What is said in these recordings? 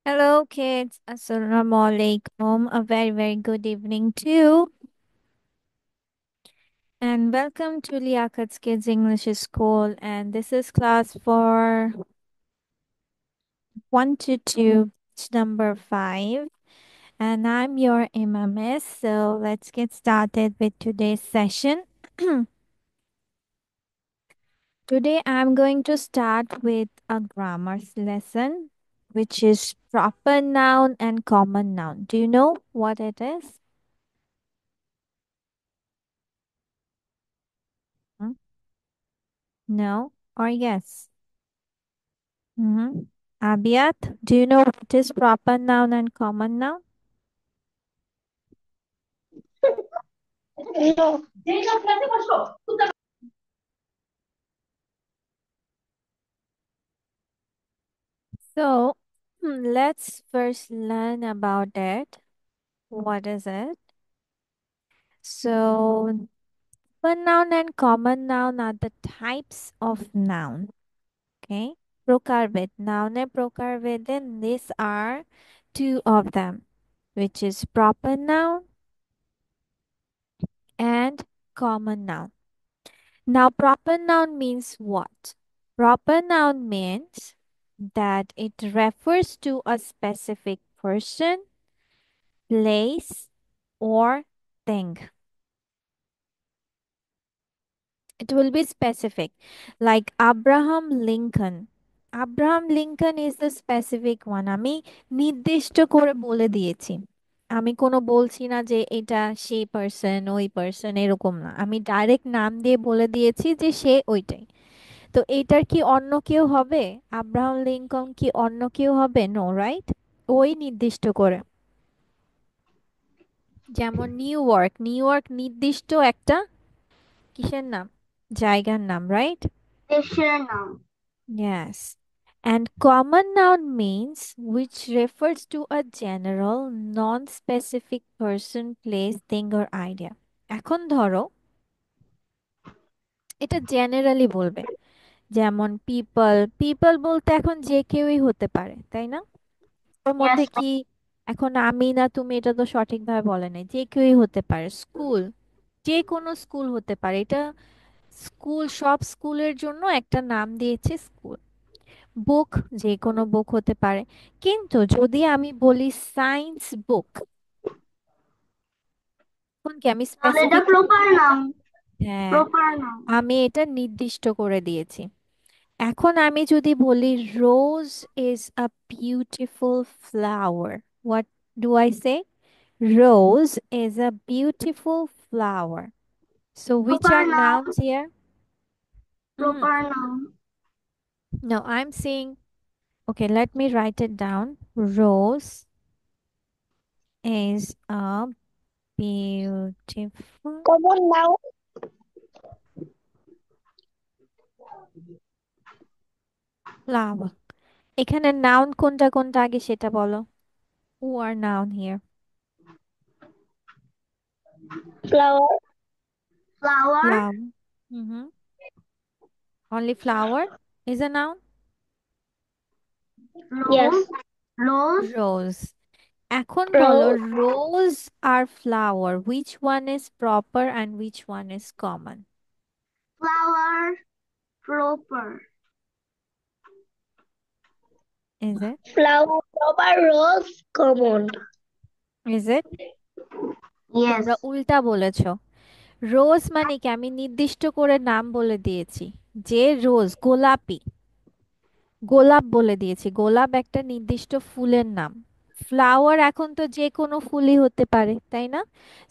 Hello, kids. Assalamu alaikum. A very, very good evening to you. And welcome to Liakat's Kids English School. And this is class for 1 to 2, number 5. And I'm your Miss. So let's get started with today's session. Today I'm going to start with a grammar lesson, which is proper noun and common noun. Do you know what it is? Hmm? No or yes? Mm-hmm. Abiyat, do you know what is proper noun and common noun? No. So, let's first learn about it. What is it? So, proper noun and common noun are the types of noun. Okay. Prokarvid. Noun and prokarvid, and these are two of them, which is proper noun and common noun. Now, proper noun means what? Proper noun means that it refers to a specific person, place, or thing. It will be specific, like Abraham Lincoln. Abraham Lincoln is the specific one. আমি নির্দিষ্ট করে বলে দিয়েছি। আমি কোনো বলছি না যে এটা সেই পার্সন ওই পার্সন এরকম না, আমি ডাইরেক্ট নাম দিয়ে বলে দিয়েছি যে সে ওইটাই। তো এইটার কি অন্য কেউ হবে? আব্রাহাম লিঙ্কন কি অন্য কেউ হবে? No, right? ওই নির্দিষ্ট করে। যেমন নিউ ইয়র্ক, নিউ ইয়র্ক নির্দিষ্ট একটা কিসের নাম? জায়গার নাম, রাইট? দেশের নাম। Yes. And common noun means which refers to a general, non-specific person, place, thing or idea. এখন ধরো এটা জেনারেলি বলবে, যেমন পিপল, পিপল বলতে এখন যে কেউই হতে পারে, তাই না? ওর Yes, মধ্যে কি এখন আমি না তুমি, এটা তো সঠিকভাবে বলে নাই, যে কেউই হতে পারে। স্কুল, যে কোনো স্কুল হতে পারে, এটা স্কুল, সব স্কুলের জন্য একটা নাম দিয়েছে স্কুল। বুক, যে কোনো বুক হতে পারে। কিন্তু যদি আমি বলি সায়েন্স বুক, তখন কি আমি তাহলে এটা স্পেসিফিক করে প্রপার দিলাম না? নাম। হ্যাঁ, প্রপার নাম। আমি এটা নির্দিষ্ট করে দিয়েছি। এখন আমি যদি বলি rose is a beautiful flower, what do I say? Rose is a beautiful flower. So which proper are নাম। nouns here? Mhm. প্রপার নাম। No, I'm saying, okay, let me write it down. Rose is a beautiful common now. flower. এখানে noun কোনটা কোনটা আগে সেটা বলো। Who are noun here? Flower. Flower. Flower. Mm-hmm. Only flower is a noun? Rose. Rose. Rose. এখন বলো rose. rose আর flower. Which one is proper and which one is common? Flower. Proper. Is it? Flower proper, rose common. Is it? Yes. তোমরা উল্টা বলেছো। রোজ মানে কি আমি নির্দিষ্ট করে নাম বলে দিয়েছি, যে রোজ গোলাপি, গোলাপ বলে দিয়েছি, গোলাপ একটা নির্দিষ্ট ফুলের নাম। ফ্লাওয়ার এখন তো যে কোনো ফুলই হতে পারে, তাই না?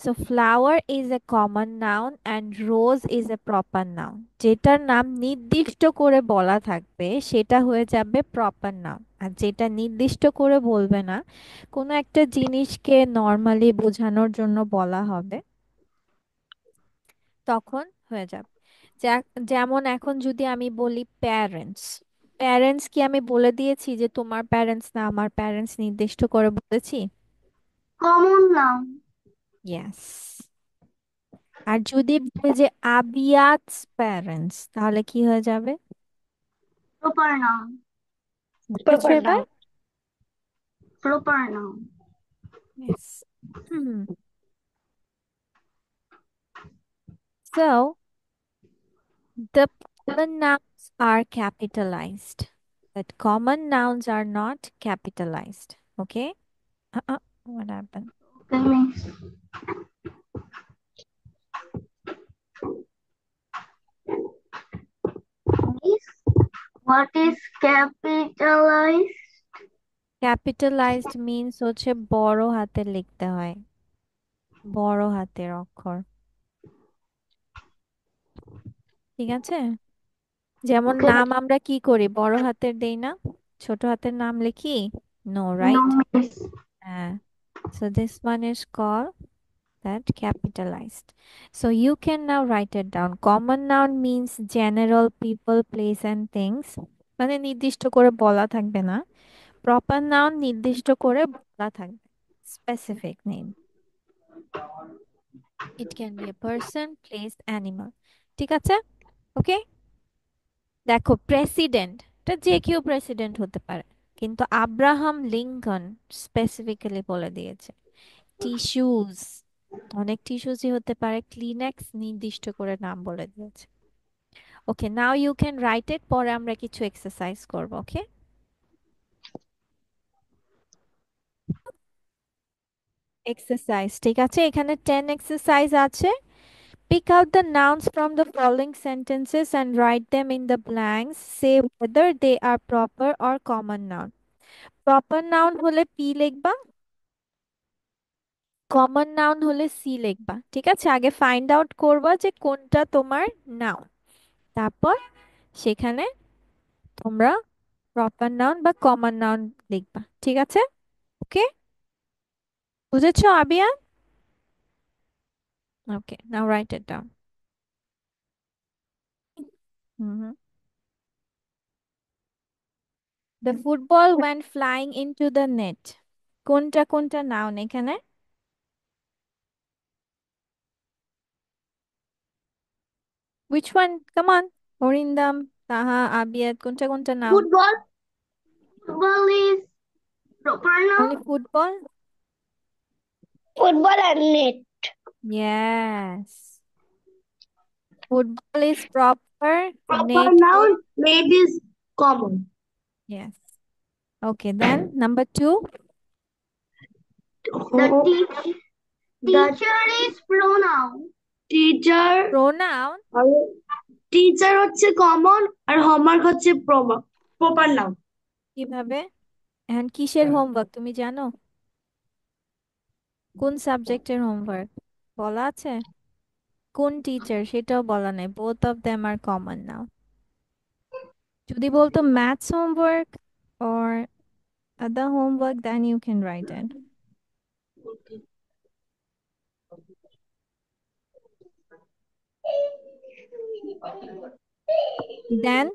So flower is a common noun and rose is a proper noun. যেটার নাম নির্দিষ্ট করে বলা থাকবে সেটা হয়ে যাবে প্রপার নাউন, আর যেটা নির্দিষ্ট করে বলবে না, কোনো একটা জিনিসকে নর্মালি বোঝানোর জন্য বলা হবে, তখন হয়ে যাবে। যেমন এখন যদি আমি বলি প্যারেন্টস, প্যারেন্টস কি আমি বলে দিয়েছি যে তোমার প্যারেন্টস না আমার প্যারেন্টস, নির্দিষ্ট করে বলেছি? কমন নাম। ইয়েস। আর যদি বলি যে আবিয়াতস প্যারেন্টস, তাহলে কি হয়ে যাবে? প্রপার নাম। বুঝেছো প্রপার এবার? নাম। Proper noun. Yes. So the common nouns are capitalized, but common nouns are not capitalized. Okay? What happened? Okay, miss. Miss, what is capitalized? Capitalised means হচ্ছে বড় হাতে লিখতে হয়, বড় হাতের অক্ষর। ঠিক আছে? যেমন Okay, নাম আমরা কি করি, বড় হাতের দেই না, ছোট হাতের নাম লিখি? No, no, right? miss. হ্যাঁ। So this one is called that capitalized. So you can now write it down. Common noun means general people, place and things. মানে নির্দিষ্ট করে বলা থাকবে না। প্রপার নাউন নির্দিষ্ট করে বলা থাকবে, specific name. It can be a person, place, animal. ঠিক আছে? ওকে। দেখো প্রেসিডেন্ট, এটা যে কেউ প্রেসিডেন্ট হতে পারে, কিন্তু আব্রাহাম লিঙ্কন স্পেসিফিক্যালি বলে দিয়েছে। টিস্যুজ, অনেক টিস্যুজই হতে পারে। ক্লিনেক্স নির্দিষ্ট করে নাম বলে দিয়েছে। ওকে, নাও ইউ ক্যান রাইট ইট। পরে আমরা কিছু এক্সারসাইজ করব। ওকে, এক্সারসাইজ। ঠিক আছে, এখানে 10 এক্সারসাইজ আছে। Pick out the nouns from the following sentences and write them in the blanks. Say whether they are proper or common noun. Proper noun হলে P লিখবা, কমন নাউন হলে সি লিখবা। ঠিক আছে, আগে ফাইন্ড আউট করবা যে কোনটা তোমার নাউন, তারপর সেখানে তোমরা প্রপার নাউন বা কমন নাউন লিখবা। ঠিক আছে? ওকে, বুঝেছো Abiya? Okay, now write it down. Hmm. The football went flying into the net. কোনটা কোনটা নাউন এখানে? Which one? Come on. Arindam, তাহা, আবিয়াত, কোনটা কোনটা noun? Football. Football is proper Only noun. football? Football and net. Yes. Football is proper, Proper net is, noun. Net is common. yes. Okay, then number two, The teacher is pronoun. Teacher pronoun. আর teacher হচ্ছে common আর homework হচ্ছে proper noun. কিভাবে? এখন কিসের homework তুমি জানো? কোন সাবজেক্টের হোমওয়ার্ক বলা আছে? কোন টিচার সেটাও বলা নাই। Both of them are common noun. যদি বলতো maths homework or other homework, then you can write it. Then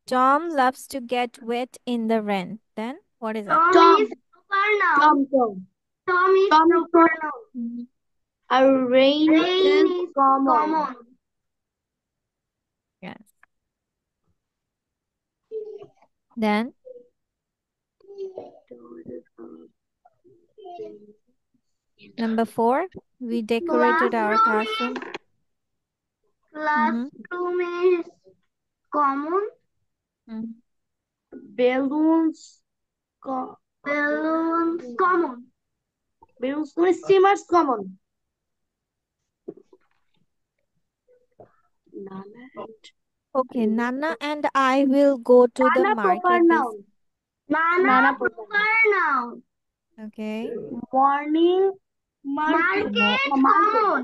Tom loves to get wet in the rain. Then what is it? Tom is proper noun. Tom is proper noun. Mhm. আর rain is common. Yes. Then number 4, we decorated our classroom. Mhm. Classroom is common. Mhm. Balloons common. Balloons streamers common. Okay, Nana and I will go to the Nana proper market this. noun. Nana proper noun. Okay. Morning market common.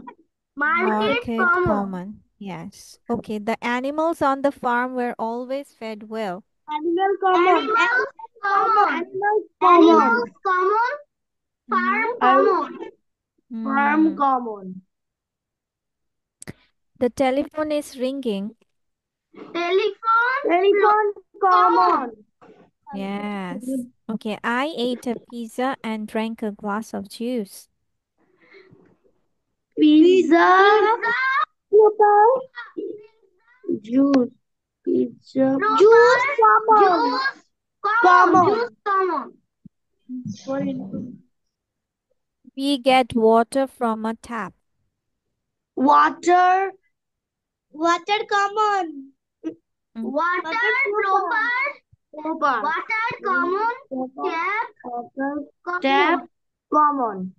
Market Market common. common. Yes. Okay, the animals on the farm were always fed well. Animal common. Animals common. Animals common. Animals common. Farm common. Farm Hmm. common. The telephone is ringing. Telephone common. Yes. Okay, I ate a pizza and drank a glass of juice. Pizza. Juice. Pizza. Juice common. Juice common. Juice common. We get water from a tap. Water. Water common. Mm, Water proper. Proper. Water common. Tap. Water. Tap. Common.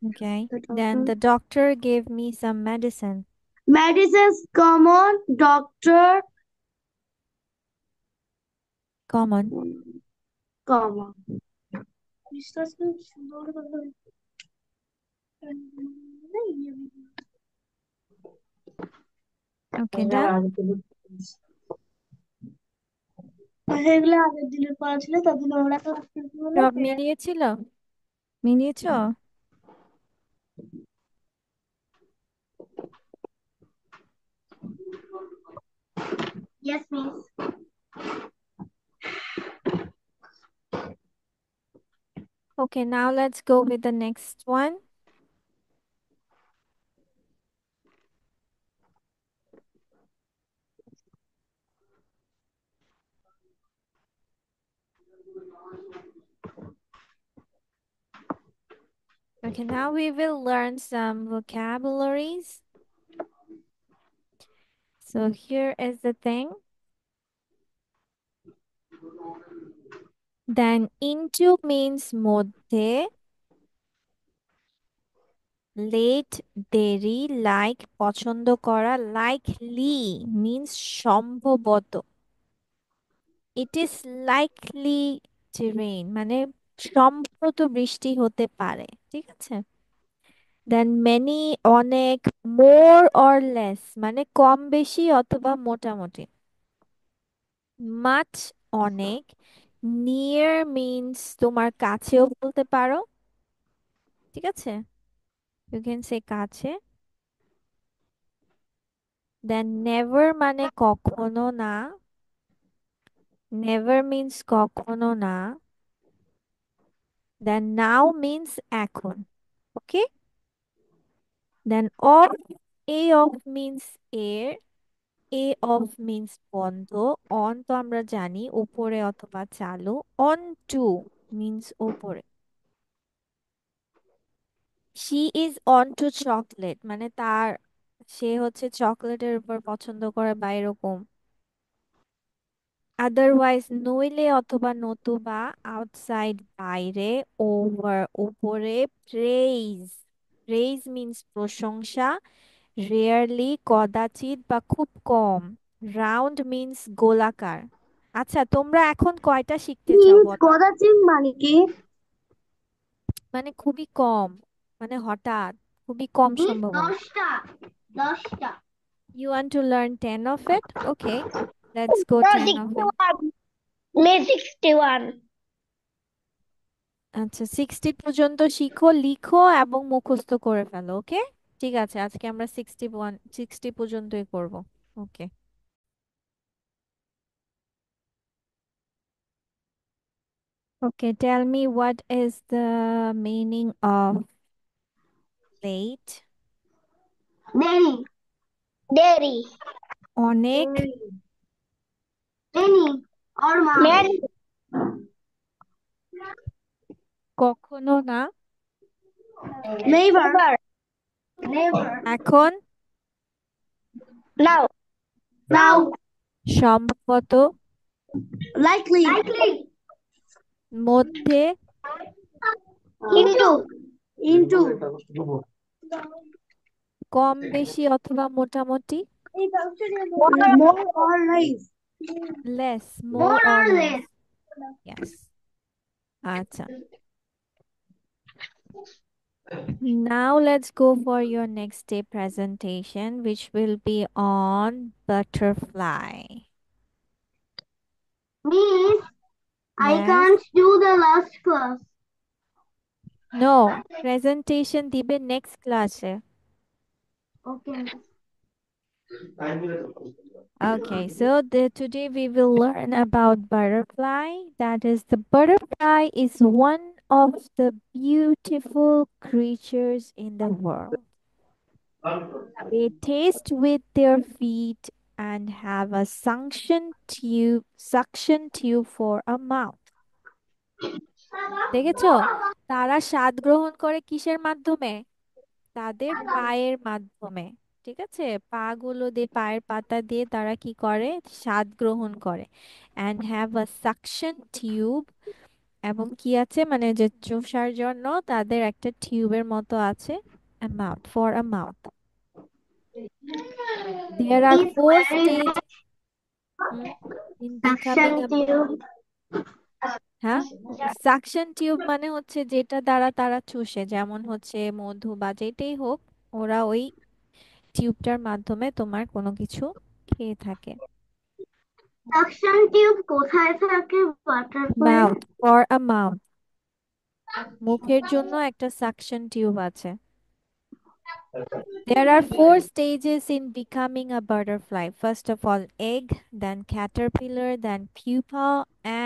Okay. The Then doctor. the doctor gave me some medicine. Medicines common. Doctor. Common. Common. Okay, done? সেগুলো আগের দিনের পড়া ছিল তার জন্য ওরা তো আজকে কি বললো সব মিলিয়েছিল? মিলিয়েছ? Yes, miss. Okay, now let's go with the next one. Okay, now we will learn some vocabularies. So here is the thing. Then into means মধ্যে, late দেরি, like পছন্দ করা, likely means সম্ভবত, it is likely to rain মানে সম্ভবত বৃষ্টি হতে পারে, ঠিক আছে? দেন many অনেক, more or less মানে কম বেশি অথবা মোটামুটি, much অনেক, near means তোমার কাছেও বলতে পারো, ঠিক আছে? You can say কাছে। দেন নেভার মানে কখনো না, নেভার মিন্স কখনো না। দেন নাও মিন্স এখন, okay? Then off, a of means এর, এ অফ মিন্স বন্ধ, অন তো আমরা জানি উপরে অথবা চালু, অন টু মিন্স উপরে। She is on to chocolate মানে তার, সে হচ্ছে চকলেটের উপর পছন্দ করে বা এরকম। আদারওয়াইজ নইলে অথবা নতুবা, আউটসাইড বাইরে, ওভার উপরে, প্রেইজ, প্রেইজ মিন্স প্রশংসা, রেয়ারলি কদাচিৎ বা খুব কম, রাউন্ড মিন্স গোলাকার। আচ্ছা তোমরা এখন কয়টা শিখতে চাও মিস বলো? কদাচিৎ মানে কি? মানে খুবই কম, মানে হঠাৎ, খুবই কম মিস সম্ভাবনা। 10টা। 10টা। You want to learn 10 of it? Okay, let's go No, 10 of it. 61. May 61. আচ্ছা 60 পর্যন্ত শিখো, লিখো এবং মুখস্থ করে ফেলো, ওকে? ঠিক আছে, আজকে আমরা 60 পর্যন্তই করব। Okay. Okay, tell me what is the meaning of late? দেরি। দেরি। অনেক, Many or much. Many. কখনো না, Never. Never. এখন, Now. Now. সম্ভবত, Likely. Likely. মধ্যে, Into. Into. কম বেশি অথবা মোটামুটি, More or less. Less, more More or or less. less. Yes. আচ্ছা, now let's go for your next day presentation, which will be on butterfly. Means I Yes. can't do the last class. No, presentation দিবে next class A. Okay. Okay, so today we will learn about butterfly. That is, the butterfly is one of the beautiful creatures in the world. They taste with their feet and have a suction tube for a mouth. দেখেছো? তারা স্বাদ গ্রহণ করে কিসের মাধ্যমে? তাদের পায়ের মাধ্যমে। ঠিক আছে, পা গুলো দিয়ে, পায়ের পাতা দিয়ে তারা কি করে? স্বাদ গ্রহণ করে। And have a suction tube. এবং কি আছে, মানে যে চুষার জন্য তাদের একটা টিউবের মতো আছে। A mouth, for a mouth. There are Is four very stages nice in becoming suction a... tube. হ্যাঁ, সাকশন টিউব মানে হচ্ছে যেটা দ্বারা তারা চুষে, যেমন হচ্ছে মধু বা যেটাই হোক, ওরা ওই টিউবটার মাধ্যমে তোমার কোনো কিছু খেয়ে থাকে। সাকশন টিউব কোথায় থাকে butterfly? Mouth, for a mouth. মুখের জন্য একটা সাকশন টিউব আছে। There are four stages in becoming a butterfly. First of all, egg, then caterpillar, then pupa,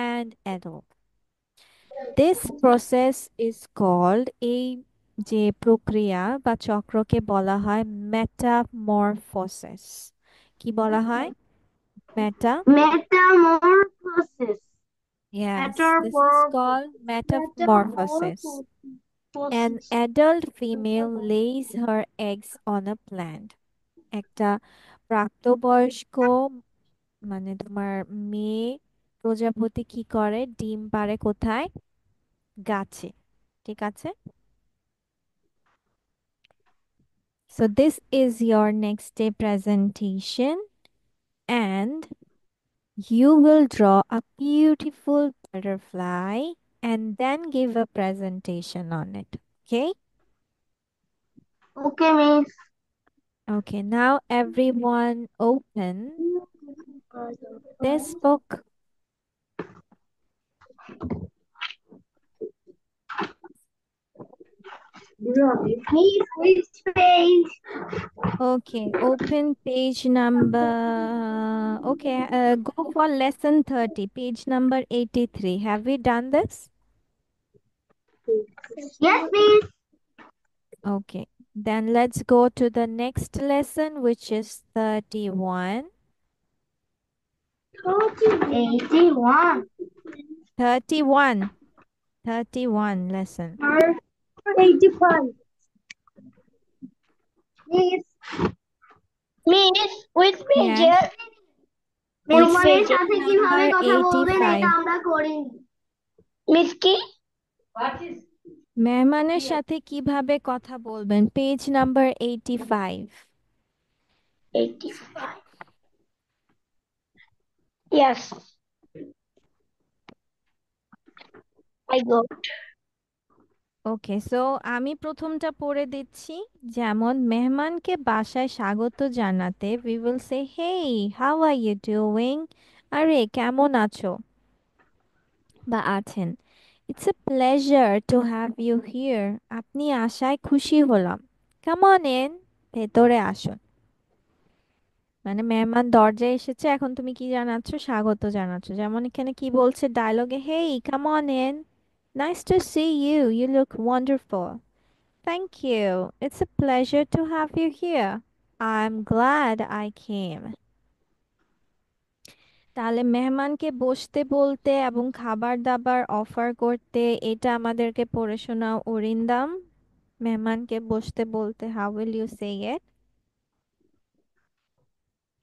and adult. This process is called, এই যে প্রক্রিয়া বা চক্রকে বলা হয় মেটামরফোসিস। কি বলা হয়? মেটা... Metamorphosis. Yes, this is Metamorphosis. called metamorphosis. An Metamorphosis. adult female lays her eggs on a plant. একটা প্রাপ্তবয়স্ক, মানে তোমার মেয়ে প্রজাপতি কি করে? ডিম পাড়ে কোথায়? গাছে। ঠিক আছে, so this is your next day presentation, and you will draw a beautiful butterfly and then give a presentation on it. Okay? Okay, miss. Okay, now everyone open this book. Miss, which page? Okay, open page number. Okay, go for lesson 30, page number 83. Have we done this? Yes, miss. Okay, then let's go to the next lesson, which is 31. 81. 31. 31 lesson. 85. Miss, miss, which page? Yes, Which it's মেহমানের page সাথে কিভাবে number কথা বলবেন এটা 85. আমরা করিনি। Miss কি? মেহমানের সাথে কিভাবে কথা বলবেন? Page number 85। 85. Yes, I go. Okay, so আমি প্রথমটা পড়ে দিচ্ছি। যেমন মেহমানকে বাসায় স্বাগত জানাতে we will say hey, how are you doing? আরে কেমন আছো বা আছেন। It's a pleasure to have you here, আপনি আসায় খুশি হলাম। কাম অন ইন, ভেতরে আসুন। মানে মেহমান দরজায় এসেছে, এখন তুমি কি জানাচ্ছ? স্বাগত জানাচ্ছ। যেমন এখানে কি বলছে ডায়লগে, hey come on in, nice to see you, you look wonderful. Thank you. It's a pleasure to have you here. I'm glad I came. তাহলে মেহমানকে বসতে বলতে এবং খাবার দাবার অফার করতে, এটা আমাদেরকে পড়ে শোনাও অরিন্দম। মেহমানকে বসতে বলতে, how will you say it?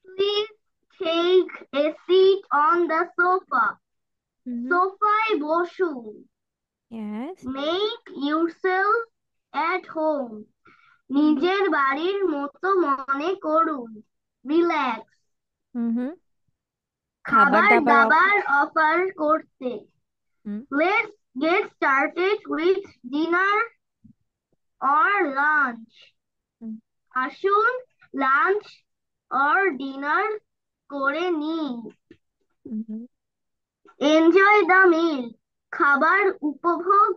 Please take a seat on the sofa. Mm-hmm. সোফায় বসুন। Yes. Make yourself at home. Mm-hmm. নিজের বাড়ির মতো মনে করুন। রিল্যাক্স। Mm-hmm. খাবার খাবার দাবার অফার। দাবার অফার করতে। Let's get started with dinner or lunch. আসুন লাঞ্চ or ডিনার করে নিন। Mm-hmm. এনজয় দ্য মিল। খাবার উপভোগ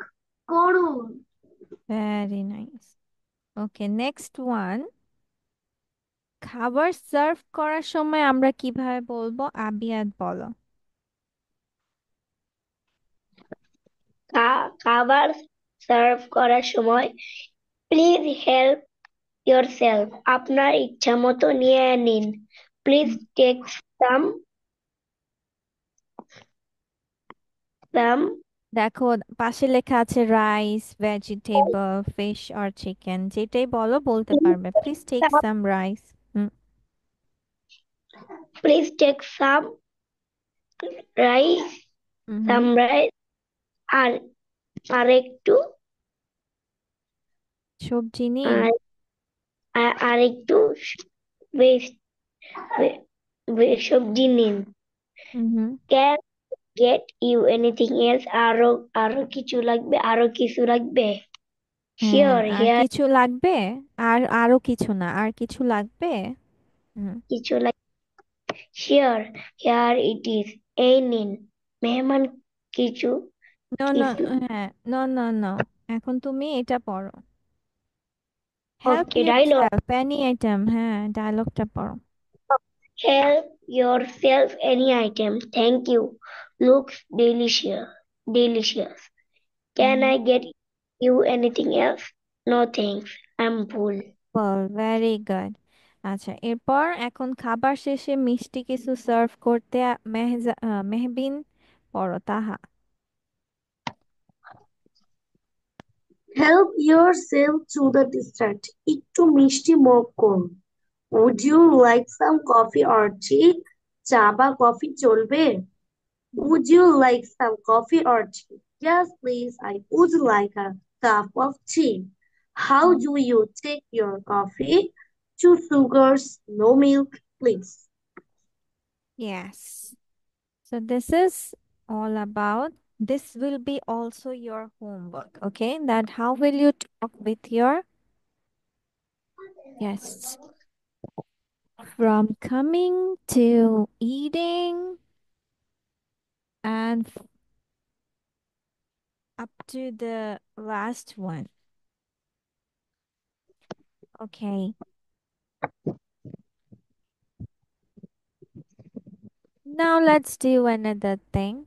করুন। Very nice. Okay, next one. খাবার সার্ভ করার সময় আমরা কিভাবে বলবো? আবিয়াদ বলো। খাবার সার্ভ করার সময় প্লিজ হেল্প yourself. আপনার ইচ্ছা মতো নিয়ে নিন। প্লিজ টেক some দেখো, পাশে লেখা আছে রাইস, ভেজিটেবল, ফিশ আর চিকেন, যেটাই বলো বলতে পারবে। Please take some rice. Hmm. Please take rice, hmm. some rice আর আরেকটু সবজি নেই? আর আরেকটু বেশ সবজি নিন। হুম। Can get you anything else? আরো কিছু লাগবে? আরো কিছু লাগবে? হ্যাঁ, Sure, আর here কিছু লাগবে? আর আরো কিছু না, আর কিছু লাগবে? হুম। কিছু লাগবে। Sure, here it is. এই নিন মেহমান কিছু নো নো। কিছু হ্যাঁ, নো নো নো, এখন তুমি এটা পড়ো। Help okay dialogue. Yourself any item, হ্যাঁ, ডায়লগটা পড়ো। Help yourself any item. Thank you. Looks delicious. Delicious. Can hmm. I get you anything else? No thanks. I'm full. Ball, very good. আচ্ছা, এরপর এখন খাবার শেষে মিষ্টি কিছু সার্ভ করতে মেহবিন পড়ো তাহা। Help yourself to the dessert. একটু মিষ্টি মুখ করুন। Would you like some coffee or tea? চা বা কফি চলবে? Would you like some coffee or tea? Yes, please. I would like a cup of tea. How do you take your coffee? Two sugars, no milk, please. Yes. So this is all about, this will be also your homework, okay? That how will you talk with your guests? From coming to eating and up to the last one. Okay. Now let's do another thing.